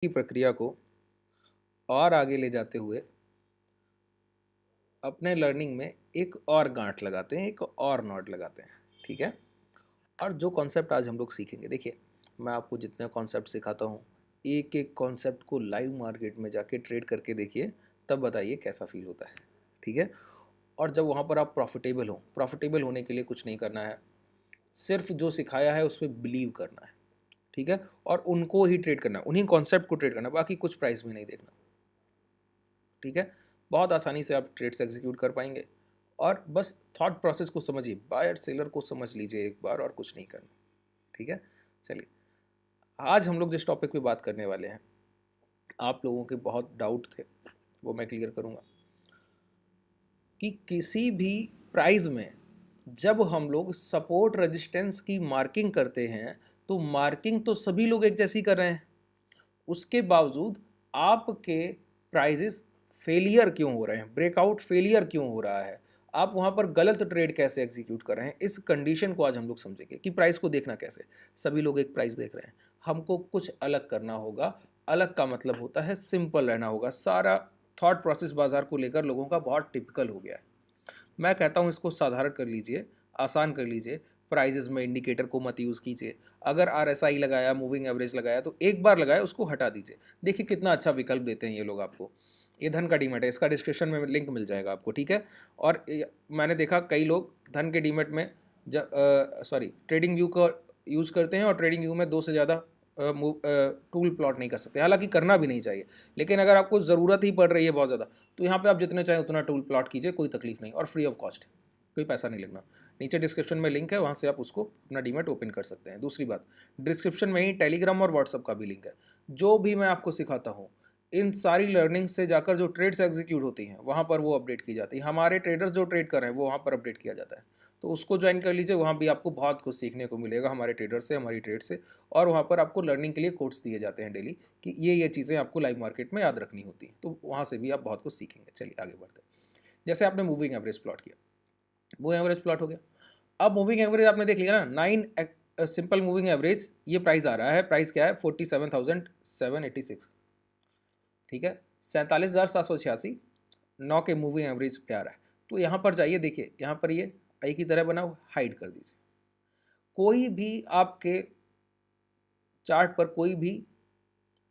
की प्रक्रिया को और आगे ले जाते हुए अपने लर्निंग में एक और गांठ लगाते हैं, एक और नॉट लगाते हैं। ठीक है। और जो कॉन्सेप्ट आज हम लोग सीखेंगे, देखिए मैं आपको जितने कॉन्सेप्ट सिखाता हूँ, एक एक कॉन्सेप्ट को लाइव मार्केट में जाके ट्रेड करके देखिए, तब बताइए कैसा फील होता है। ठीक है। और जब वहाँ पर आप प्रॉफिटेबल हो, प्रॉफिटेबल होने के लिए कुछ नहीं करना है, सिर्फ जो सिखाया है उस पर बिलीव करना है। ठीक है। और उनको ही ट्रेड करना है, उन्हीं कॉन्सेप्ट को ट्रेड करना है, बाकी कुछ प्राइस में नहीं देखना। ठीक है। बहुत आसानी से आप ट्रेड्स एग्जीक्यूट कर पाएंगे। और बस थॉट प्रोसेस को समझिए, बायर सेलर को समझ लीजिए एक बार, और कुछ नहीं करना। ठीक है। चलिए, आज हम लोग जिस टॉपिक पे बात करने वाले हैं, आप लोगों के बहुत डाउट थे, वो मैं क्लियर करूंगा कि किसी भी प्राइस में जब हम लोग सपोर्ट रेजिस्टेंस की मार्किंग करते हैं, तो मार्किंग तो सभी लोग एक जैसी कर रहे हैं, उसके बावजूद आपके प्राइजेस फेलियर क्यों हो रहे हैं, ब्रेकआउट फेलियर क्यों हो रहा है, आप वहाँ पर गलत ट्रेड कैसे एग्जीक्यूट कर रहे हैं, इस कंडीशन को आज हम लोग समझेंगे कि प्राइस को देखना कैसे। सभी लोग एक प्राइस देख रहे हैं, हमको कुछ अलग करना होगा। अलग का मतलब होता है सिंपल रहना होगा। सारा थॉट प्रोसेस बाजार को लेकर लोगों का बहुत टिपिकल हो गया है। मैं कहता हूँ इसको साधारण कर लीजिए, आसान कर लीजिए। प्राइजेस में इंडिकेटर को मत यूज़ कीजिए। अगर RSI लगाया, मूविंग एवरेज लगाया, तो एक बार लगाया उसको हटा दीजिए। देखिए कितना अच्छा विकल्प देते हैं ये लोग आपको। ये धन का डीमेट है, इसका डिस्क्रिप्शन में लिंक मिल जाएगा आपको। ठीक है। और मैंने देखा कई लोग धन के डीमेट में ट्रेडिंग व्यू का यूज़ करते हैं, और ट्रेडिंग व्यू में 2 से ज़्यादा टूल प्लॉट नहीं कर सकते। हालांकि करना भी नहीं चाहिए, लेकिन अगर आपको ज़रूरत ही पड़ रही है बहुत ज़्यादा, तो यहाँ पे आप जितने चाहें उतना टूल प्लॉट कीजिए, कोई तकलीफ नहीं, और फ्री ऑफ कॉस्ट, कोई पैसा नहीं लगना। नीचे डिस्क्रिप्शन में लिंक है, वहाँ से आप उसको अपना डीमेट ओपन कर सकते हैं। दूसरी बात, डिस्क्रिप्शन में ही टेलीग्राम और व्हाट्सअप का भी लिंक है। जो भी मैं आपको सिखाता हूँ, इन सारी लर्निंग से जाकर जो ट्रेड्स एग्जीक्यूट होती हैं वहाँ पर वो अपडेट की जाती है। हमारे ट्रेडर्स जो ट्रेड कर रहे हैं वो वहाँ पर अपडेट किया जाता है, तो उसको ज्वाइन कर लीजिए। वहाँ भी आपको बहुत कुछ सीखने को मिलेगा हमारे ट्रेडर से, हमारी ट्रेड से। और वहाँ पर आपको लर्निंग के लिए कोड्स दिए जाते हैं डेली, कि ये चीज़ें आपको लाइव मार्केट में याद रखनी होती हैं, तो वहाँ से भी आप बहुत कुछ सीखेंगे। चलिए आगे बढ़ते हैं। जैसे आपने मूविंग एवरेज प्लॉट किया, मूविंग एवरेज प्लॉट हो गया। अब मूविंग एवरेज आपने देख लिया ना, 9 सिंपल मूविंग एवरेज, ये प्राइस आ रहा है। प्राइस क्या है? 47,786। ठीक है। 47,786 9 के मूविंग एवरेज पे आ रहा है। तो यहाँ पर जाइए, देखिए यहाँ पर ये आई की तरह बना हुआ, हाइड कर दीजिए। कोई भी आपके चार्ट पर कोई भी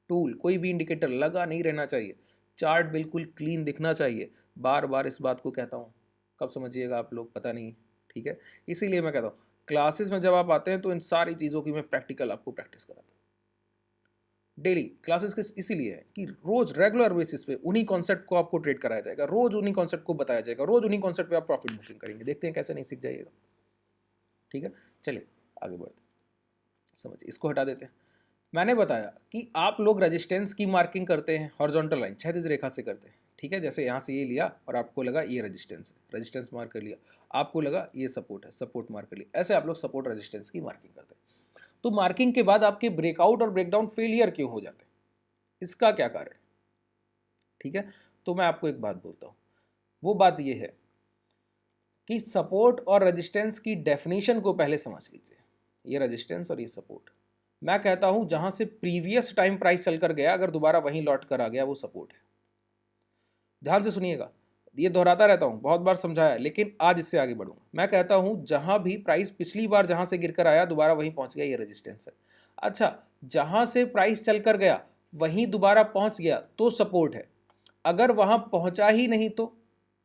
टूल, कोई भी इंडिकेटर लगा नहीं रहना चाहिए। चार्ट बिल्कुल क्लीन दिखना चाहिए। बार बार इस बात को कहता हूँ, कब समझिएगा आप लोग पता नहीं। ठीक है। इसीलिए मैं कहता हूँ क्लासेस में जब आप आते हैं तो इन सारी चीज़ों की मैं प्रैक्टिकल आपको प्रैक्टिस कराता हूँ। डेली क्लासेस किस इसीलिए है कि रोज रेगुलर बेसिस पे उन्हीं कॉन्सेप्ट को आपको ट्रेड कराया जाएगा, रोज उन्हीं कॉन्सेप्ट को बताया जाएगा, रोज उन्हीं कॉन्सेप्ट पे आप प्रॉफिट बुकिंग करेंगे। देखते हैं कैसे नहीं सीख जाइएगा। ठीक है। चलिए आगे बढ़ते हैं। समझिए, इसको हटा देते हैं। मैंने बताया कि आप लोग रेजिस्टेंस की मार्किंग करते हैं हॉरिजॉन्टल लाइन, क्षैतिज रेखा से करते हैं। ठीक है। जैसे यहाँ से ये लिया और आपको लगा ये रेजिस्टेंस है, रेजिस्टेंस मार्क कर लिया। आपको लगा ये सपोर्ट है, सपोर्ट मार्क कर लिया। ऐसे आप लोग सपोर्ट रेजिस्टेंस की मार्किंग करते हैं। तो मार्किंग के बाद आपके ब्रेकआउट और ब्रेकडाउन फेलियर क्यों हो जाते हैं, इसका क्या कारण? ठीक है। तो मैं आपको एक बात बोलता हूँ, वो बात ये है कि सपोर्ट और रेजिस्टेंस की डेफिनेशन को पहले समझ लीजिए। ये रेजिस्टेंस और ये सपोर्ट, मैं कहता हूं जहां से प्रीवियस टाइम प्राइस चलकर गया, अगर दोबारा वहीं लौट कर आ गया, वो सपोर्ट है। ध्यान से सुनिएगा, ये दोहराता रहता हूं, बहुत बार समझाया, लेकिन आज इससे आगे बढ़ूंगा। मैं कहता हूं जहां भी प्राइस पिछली बार जहां से गिरकर आया दोबारा वहीं पहुंच गया, ये रेजिस्टेंस है। अच्छा, जहां से प्राइस चलकर गया वहीं दोबारा पहुंच गया तो सपोर्ट है। अगर वहां पहुंचा ही नहीं तो,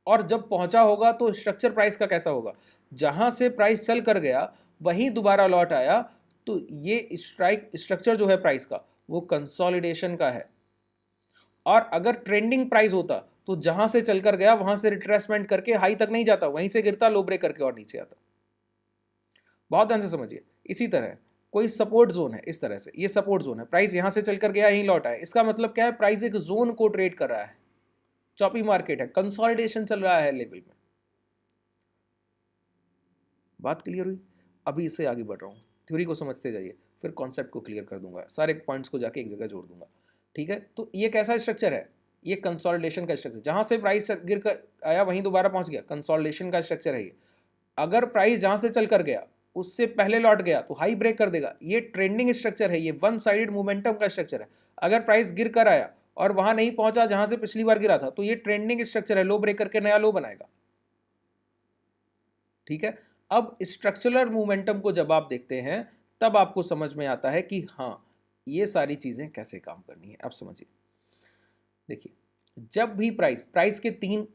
और जब पहुंचा होगा तो स्ट्रक्चर प्राइस का कैसा होगा? जहां से प्राइस चल कर गया वहीं दोबारा लौट आया, तो ये स्ट्रक्चर जो है प्राइस का, वो कंसोलिडेशन का है। और अगर ट्रेंडिंग प्राइस होता तो जहां से चलकर गया वहां से रिट्रेसमेंट करके हाई तक नहीं जाता, वहीं से गिरता, लो ब्रेक करके और नीचे आता। बहुत ध्यान से समझिए। इसी तरह कोई सपोर्ट जोन है, इस तरह से ये सपोर्ट जोन है, प्राइस यहां से चलकर गया यहीं लौटा है, इसका मतलब क्या है? प्राइस एक जोन को ट्रेड कर रहा है, चॉपी मार्केट है, कंसोलिडेशन चल रहा है लेवल में। बात क्लियर हुई? अभी इससे आगे बढ़ रहा हूँ, थ्योरी को समझते जाइए, फिर कॉन्सेप्ट को क्लियर कर दूंगा, सारे पॉइंट्स को जाके एक जगह जोड़ दूंगा। ठीक है। तो ये कैसा स्ट्रक्चर है? ये कंसोलिडेशन का स्ट्रक्चर, जहां से प्राइस गिर कर आया वहीं दोबारा पहुंच गया, कंसोलिडेशन का स्ट्रक्चर है ये। अगर प्राइस जहां से चल कर गया उससे पहले लौट गया तो हाई ब्रेक कर देगा, ये ट्रेंडिंग स्ट्रक्चर है, ये वन साइडेड मोमेंटम का स्ट्रक्चर है। अगर प्राइस गिर कर आया और वहां नहीं पहुंचा जहां से पिछली बार गिरा था, तो ये ट्रेंडिंग स्ट्रक्चर है, लो ब्रेक करके नया लो बनाएगा। ठीक है, अब स्ट्रक्चरल मोमेंटम को जब आप देखते हैं तब आपको समझ में आता है कि हाँ ये सारी चीजें कैसे काम करनी है। आप समझिए, देखिए जब भी प्राइस के तीन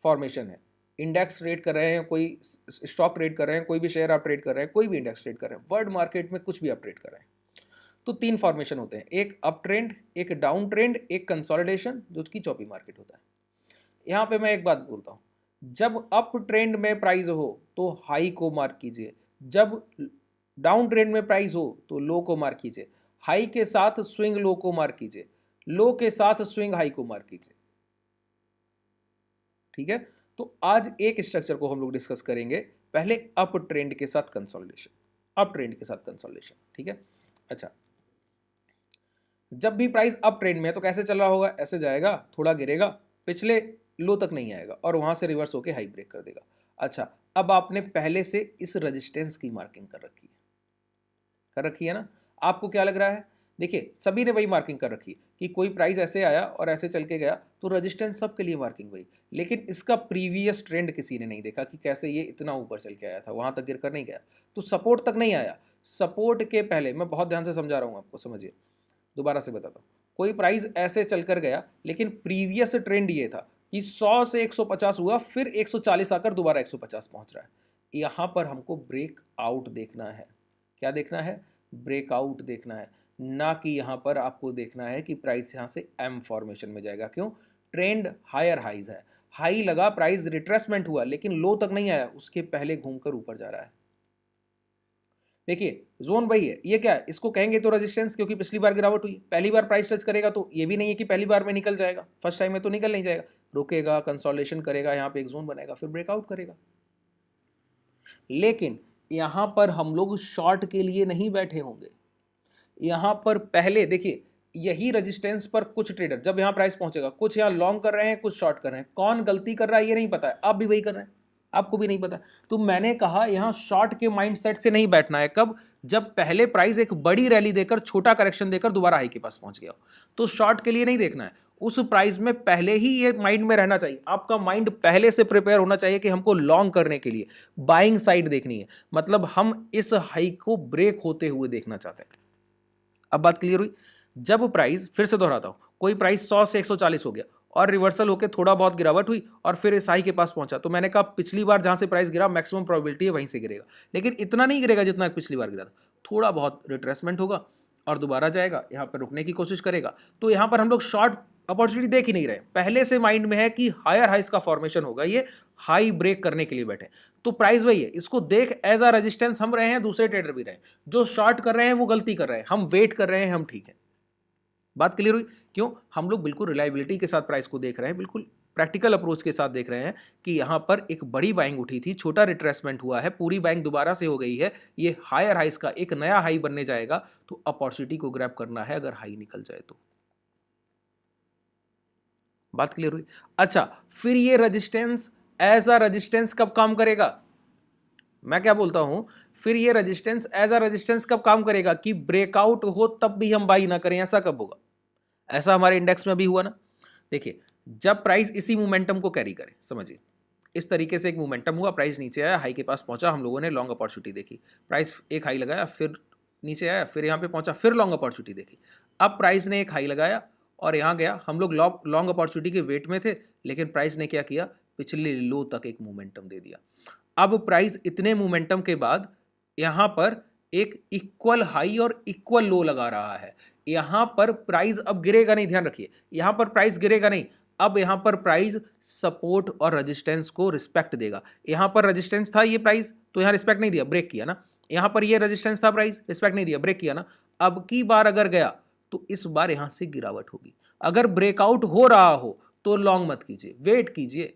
फॉर्मेशन है, इंडेक्स ट्रेड कर रहे हैं, कोई स्टॉक ट्रेड कर रहे हैं, कोई भी शेयर आप ट्रेड कर रहे हैं, कोई भी इंडेक्स ट्रेड कर रहे हैं, वर्ल्ड मार्केट में कुछ भी आप ट्रेड कर रहे हैं, तो तीन फॉर्मेशन होते हैं, एक अप ट्रेंड, एक डाउन ट्रेंड, एक कंसोलिडेशन, जो कि चॉपी मार्केट होता है। यहाँ पे मैं एक बात बोलता हूँ, जब अप ट्रेंड में प्राइस हो तो हाई को मार्क कीजिए, जब डाउन ट्रेंड में प्राइस हो तो लो को मार्क कीजिए, हाई के साथ स्विंग लो को मार्क कीजिए, लो के साथ स्विंग हाई को मार्क कीजिए। ठीक है, तो आज एक स्ट्रक्चर को हम लोग डिस्कस करेंगे, पहले अप ट्रेंड के साथ कंसोलिडेशन, अप ट्रेंड के साथ कंसोलिडेशन। ठीक है, अच्छा जब भी प्राइस अप ट्रेंड में है तो कैसे चल रहा होगा, ऐसे जाएगा, थोड़ा गिरेगा, पिछले लो तक नहीं आएगा और वहां से रिवर्स होके हाई ब्रेक कर देगा। अच्छा, अब आपने पहले से इस रेजिस्टेंस की मार्किंग कर रखी है ना, आपको क्या लग रहा है, देखिए सभी ने वही मार्किंग कर रखी है कि कोई प्राइस ऐसे आया और ऐसे चल के गया तो रेजिस्टेंस सबके लिए मार्किंग वही, लेकिन इसका प्रीवियस ट्रेंड किसी ने नहीं देखा कि कैसे ये इतना ऊपर चल के आया था, वहां तक गिरकर नहीं गया, तो सपोर्ट तक नहीं आया। सपोर्ट के पहले, मैं बहुत ध्यान से समझा रहा हूँ आपको, समझिए, दोबारा से बताता हूँ, कोई प्राइस ऐसे चलकर गया लेकिन प्रीवियस ट्रेंड ये था कि 100 से 150 हुआ, फिर 140 आकर दोबारा 150 पहुंच रहा है, यहां पर हमको ब्रेक आउट देखना है। क्या देखना है, ब्रेकआउट देखना है, ना कि यहां पर आपको देखना है कि प्राइस यहां से एम फॉर्मेशन में जाएगा। क्यों, ट्रेंड हायर हाइज है, हाई लगा, प्राइस रिट्रेसमेंट हुआ लेकिन लो तक नहीं आया, उसके पहले घूमकर ऊपर जा रहा है। देखिए जोन वही है, ये क्या है, इसको कहेंगे तो रेजिस्टेंस, क्योंकि पिछली बार गिरावट हुई, पहली बार प्राइस टच करेगा तो ये भी नहीं है कि पहली बार में निकल जाएगा, फर्स्ट टाइम में तो निकल नहीं जाएगा, रुकेगा, कंसोलिडेशन करेगा, यहाँ पे एक जोन बनेगा, फिर ब्रेकआउट करेगा। लेकिन यहां पर हम लोग शॉर्ट के लिए नहीं बैठे होंगे, यहां पर पहले देखिए यही रेजिस्टेंस पर कुछ ट्रेडर, जब यहां प्राइस पहुंचेगा, कुछ यहां लॉन्ग कर रहे हैं, कुछ शॉर्ट कर रहे हैं, कौन गलती कर रहा है ये नहीं पता है, आप भी वही कर रहे हैं, आपको भी नहीं पता। तो मैंने कहा यहां शॉर्ट के माइंडसेट से नहीं बैठना है, कब, जब पहले प्राइस एक बड़ी रैली देकर, छोटा करेक्शन देकर दोबारा हाई के पास पहुंच गया, तो शॉर्ट के लिए नहीं देखना है, उस प्राइस में पहले ही ये माइंड में रहना चाहिए, आपका माइंड पहले से प्रिपेयर होना चाहिए कि हमको लॉन्ग करने के लिए बाइंग साइड देखनी है, मतलब हम इस हाई को ब्रेक होते हुए देखना चाहते हैं। अब बात क्लियर हुई, जब प्राइस, फिर से दोहराता हूं, कोई प्राइस 100 से 140 हो गया और रिवर्सल होकर थोड़ा बहुत गिरावट हुई और फिर इस हाई के पास पहुंचा, तो मैंने कहा पिछली बार जहां से प्राइस गिरा मैक्सिमम प्रोबेबिलिटी है वहीं से गिरेगा, लेकिन इतना नहीं गिरेगा जितना पिछली बार गिरा था, थोड़ा बहुत रिट्रेसमेंट होगा और दोबारा जाएगा, यहां पर रुकने की कोशिश करेगा। तो यहां पर हम लोग शॉर्ट अपॉर्चुनिटी देख ही नहीं रहे, पहले से माइंड में है कि हायर हाइस का फॉर्मेशन होगा, ये हाई ब्रेक करने के लिए बैठे, तो प्राइस वही है, इसको देख एज अ रेजिस्टेंस हम रहे हैं, दूसरे ट्रेडर भी रहे हैं, जो शॉर्ट कर रहे हैं वो गलती कर रहे हैं, हम वेट कर रहे हैं, हम ठीक है। बात क्लियर हुई, क्यों, हम लोग बिल्कुल रिलायबिलिटी के साथ प्राइस को देख रहे हैं, बिल्कुल प्रैक्टिकल अप्रोच के साथ देख रहे हैं कि यहां पर एक बड़ी बाइंग उठी थी, छोटा रिट्रेसमेंट हुआ है, पूरी बाइंग दोबारा से हो गई है, ये हायर हाइस का एक नया हाई बनने जाएगा, तो अपॉर्चुनिटी को ग्रैब करना है अगर हाई निकल जाए तो। बात क्लियर हुई, अच्छा फिर ये रेजिस्टेंस एज अ रेजिस्टेंस कब काम करेगा, मैं क्या बोलता हूं, फिर ये रेजिस्टेंस एज अ रेजिस्टेंस कब काम करेगा, कि ब्रेकआउट हो तब भी हम बाई ना करें, ऐसा कब होगा, ऐसा हमारे इंडेक्स में भी हुआ ना। देखिए जब प्राइस इसी मोमेंटम को कैरी करे, समझिए इस तरीके से एक मोमेंटम हुआ, प्राइस नीचे आया, हाई के पास पहुंचा, हम लोगों ने लॉन्ग अपॉर्चुनिटी देखी, प्राइस एक हाई लगाया, फिर नीचे आया, फिर यहाँ पे पहुंचा, फिर लॉन्ग अपॉर्चुनिटी देखी, अब प्राइस ने एक हाई लगाया और यहाँ गया, हम लोग लॉन्ग अपॉर्चुनिटी के वेट में थे, लेकिन प्राइस ने क्या किया, पिछले लो तक एक मोमेंटम दे दिया। अब प्राइस इतने मोमेंटम के बाद यहां पर एक इक्वल हाई और इक्वल लो लगा रहा है, यहां पर प्राइस अब गिरेगा नहीं, ध्यान रखिए, यहां पर प्राइस गिरेगा नहीं, अब यहां पर प्राइस सपोर्ट और रेजिस्टेंस को रिस्पेक्ट देगा, यहां पर रेजिस्टेंस था ये प्राइस, तो यहां रिस्पेक्ट नहीं दिया, ब्रेक किया ना, यहां पर ये रेजिस्टेंस था, प्राइस रिस्पेक्ट नहीं दिया, ब्रेक किया ना, अब की बार अगर गया तो इस बार यहां से गिरावट होगी, अगर ब्रेकआउट हो रहा हो तो लॉन्ग मत कीजिए, वेट कीजिए,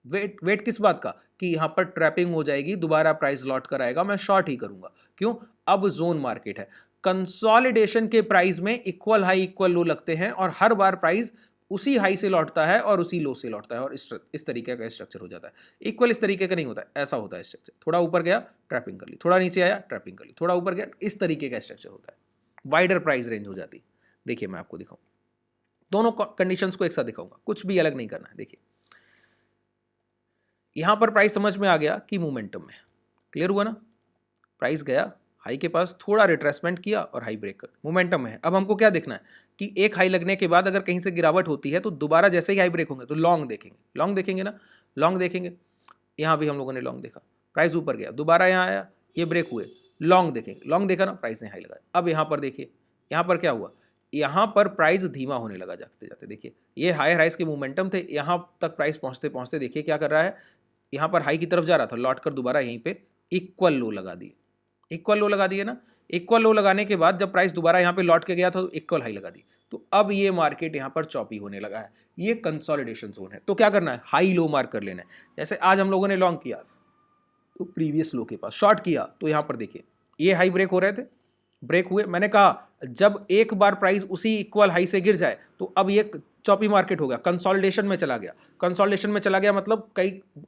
वेट किस बात का, कि यहां पर ट्रैपिंग हो जाएगी, दोबारा प्राइस लौट कर आएगा, मैं शॉर्ट ही करूंगा। क्यों, अब जोन मार्केट है, कंसोलिडेशन के प्राइस में इक्वल हाई इक्वल लो लगते हैं और हर बार प्राइस उसी हाई से लौटता है और उसी लो से लौटता है और इस तरीके का स्ट्रक्चर हो जाता है। इक्वल इस तरीके का नहीं होता है, ऐसा होता है स्ट्रक्चर, थोड़ा ऊपर गया ट्रैपिंग कर ली, थोड़ा नीचे आया ट्रैपिंग कर ली, थोड़ा ऊपर गया, इस तरीके का स्ट्रक्चर होता है, वाइडर प्राइस रेंज हो जाती, देखिए मैं आपको दिखाऊं, दोनों कंडीशंस को एक साथ दिखाऊंगा, कुछ भी अलग नहीं करना है। देखिए यहां पर प्राइस समझ में आ गया कि मोमेंटम में, क्लियर हुआ ना, प्राइस गया हाई के पास, थोड़ा रिट्रेसमेंट किया और हाई ब्रेक कर, मोमेंटम है। अब हमको क्या देखना है कि एक हाई लगने के बाद अगर कहीं से गिरावट होती है तो दोबारा जैसे ही हाई ब्रेक होंगे तो लॉन्ग देखेंगे, लॉन्ग देखेंगे ना, लॉन्ग देखेंगे। यहाँ भी हम लोगों ने लॉन्ग देखा, प्राइस ऊपर गया, दोबारा यहाँ आया, ये ब्रेक हुए, लॉन्ग देखेंगे, लॉन्ग देखा ना, प्राइस ने हाई लगाया। अब यहाँ पर देखिए, यहाँ पर क्या हुआ, यहाँ पर प्राइस धीमा होने लगा जाते जाते। देखिए ये हाई राइज के मोमेंटम थे, यहाँ तक प्राइस पहुँचते पहुँचते देखिए क्या कर रहा है, यहाँ पर हाई की तरफ जा रहा था, लौट कर दोबारा यहीं पे इक्वल लो लगा दिए, इक्वल लो लगा दिए ना। इक्वल लो लगाने के बाद जब प्राइस दोबारा यहाँ पे लौट के गया था तो इक्वल हाई लगा दी। तो अब ये मार्केट यहाँ पर चॉपी होने लगा है, ये कंसोलिडेशन जोन है। तो क्या करना है, हाई लो मार्क कर लेना है। जैसे आज हम लोगों ने लॉन्ग किया तो प्रीवियस लो के पास, शॉर्ट किया तो यहाँ पर देखिए ये हाई ब्रेक हो रहे थे, ब्रेक हुए। मैंने कहा जब एक बार प्राइस उसी इक्वल हाई से गिर जाए तो अब ये चॉपी मार्केट हो गया, कंसोलिडेशन में चला गया। कंसोलिडेशन में चला गया मतलब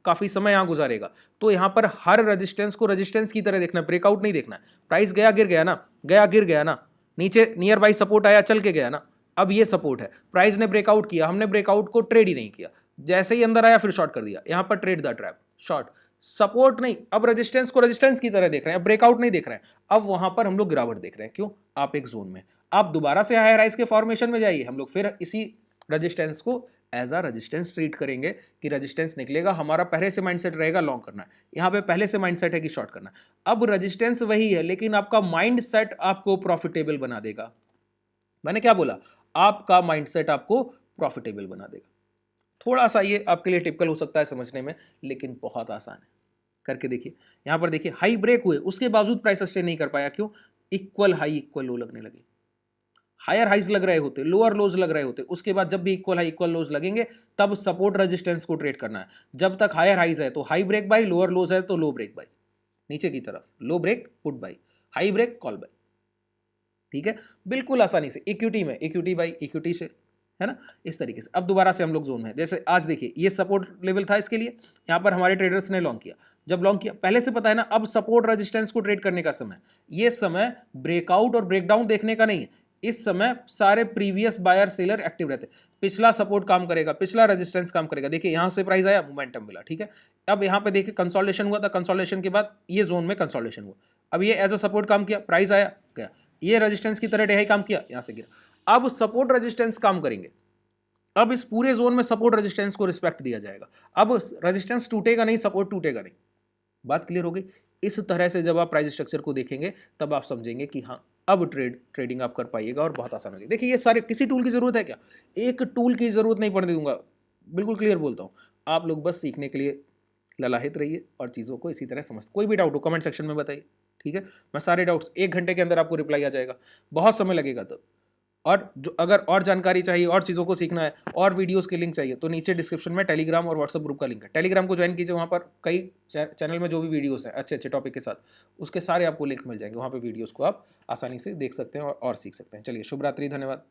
काफ़ी समय यहाँ गुजारेगा। तो यहाँ पर हर रेजिस्टेंस को रेजिस्टेंस की तरह देखना है, ब्रेकआउट नहीं देखना है। प्राइस गया गिर गया ना, गया गिर गया ना, नीचे नियर बाई सपोर्ट आया चल के गया ना, अब ये सपोर्ट है, प्राइस ने ब्रेकआउट किया, हमने ब्रेकआउट को ट्रेड ही नहीं किया, जैसे ही अंदर आया फिर शॉर्ट कर दिया, यहाँ पर trade the trap, short, support नहीं। अब रेजिस्टेंस को रेजिस्टेंस की तरह देख रहे हैं, ब्रेकआउट नहीं देख रहे हैं, अब वहां पर हम लोग गिरावट देख रहे हैं। क्यों, आप एक जोन में, आप दोबारा से हायर राइज के फॉर्मेशन में जाइए, हम लोग फिर इसी रेजिस्टेंस को एज अ रेजिस्टेंस ट्रीट करेंगे कि रेजिस्टेंस निकलेगा, हमारा पहले से माइंडसेट रहेगा लॉन्ग करना है, यहाँ पे पहले से माइंडसेट है कि शॉर्ट करना है। अब रेजिस्टेंस वही है लेकिन आपका माइंडसेट आपको प्रॉफिटेबल बना देगा। मैंने क्या बोला, आपका माइंडसेट आपको प्रॉफिटेबल बना देगा। थोड़ा सा ये आपके लिए टिपिकल हो सकता है समझने में, लेकिन बहुत आसान है, करके देखिए। यहां पर देखिए हाई ब्रेक हुए, उसके बावजूद प्राइस सस्टेन नहीं कर पाया। क्यों, इक्वल हाई इक्वल लो लगने लगे, हायर हाइज लग रहे होते, लोअर लोज लग रहे होते। उसके बाद जब भी इक्वल हाई इक्वल लोज लगेंगे तब सपोर्ट रेजिस्टेंस को ट्रेड करना है। जब तक हायर हाइज है तो high break buy, lower lows है तो लो ब्रेक बाई, नीचे की तरफ low break put buy, high break call buy. ठीक है, बिल्कुल आसानी से। इक्विटी में इक्विटी बाई इक्विटी से, है ना, इस तरीके से। अब दोबारा से हम लोग जोन में, जैसे आज देखिए ये सपोर्ट लेवल था इसके लिए, यहाँ पर हमारे ट्रेडर्स ने लॉन्ग किया। जब लॉन्ग किया पहले से पता है ना, अब सपोर्ट रेजिस्टेंस को ट्रेड करने का समय, ये समय ब्रेकआउट और ब्रेकडाउन देखने का नहीं है। इस समय सारे प्रीवियस बायर सेलर एक्टिव रहते, पिछला सपोर्ट काम करेगा, पिछला रेजिस्टेंस काम करेगा। देखिए यहां से प्राइस आया, मोमेंटम मिला, ठीक है। अब यहां पे देखिए कंसोलिडेशन हुआ था, कंसोलिडेशन के बाद ये जोन में कंसोलिडेशन हुआ, अब ये एज अ सपोर्ट काम किया, प्राइस आया गया, ये रेजिस्टेंस की तरह डेहाई काम किया, यहां से गिरा। अब सपोर्ट रेजिस्टेंस काम करेंगे, अब इस पूरे जोन में सपोर्ट रेजिस्टेंस को रिस्पेक्ट दिया जाएगा। अब रेजिस्टेंस टूटेगा नहीं, सपोर्ट टूटेगा नहीं। बात क्लियर हो गई। इस तरह से जब आप प्राइस स्ट्रक्चर को देखेंगे तब आप समझेंगे कि हाँ अब ट्रेडिंग आप कर पाइएगा और बहुत आसान होगी। देखिए ये सारे, किसी टूल की जरूरत है क्या, एक टूल की जरूरत नहीं पड़ने दूंगा, बिल्कुल क्लियर बोलता हूँ। आप लोग बस सीखने के लिए ललाहित रहिए और चीज़ों को इसी तरह समझ। कोई भी डाउट हो कमेंट सेक्शन में बताइए, ठीक है। मैं सारे डाउट्स 1 घंटे के अंदर आपको रिप्लाई आ जाएगा, बहुत समय लगेगा तब। और जो अगर और जानकारी चाहिए, और चीज़ों को सीखना है, और वीडियोस के लिंक चाहिए तो नीचे डिस्क्रिप्शन में टेलीग्राम और व्हाट्सएप ग्रुप का लिंक है। टेलीग्राम को ज्वाइन कीजिए, वहाँ पर कई चैनल में जो भी वीडियोस हैं अच्छे अच्छे टॉपिक के साथ, उसके सारे आपको लिंक मिल जाएंगे। वहाँ पर वीडियोस को आप आसानी से देख सकते हैं और सीख सकते हैं। चलिए, शुभ रात्रि, धन्यवाद।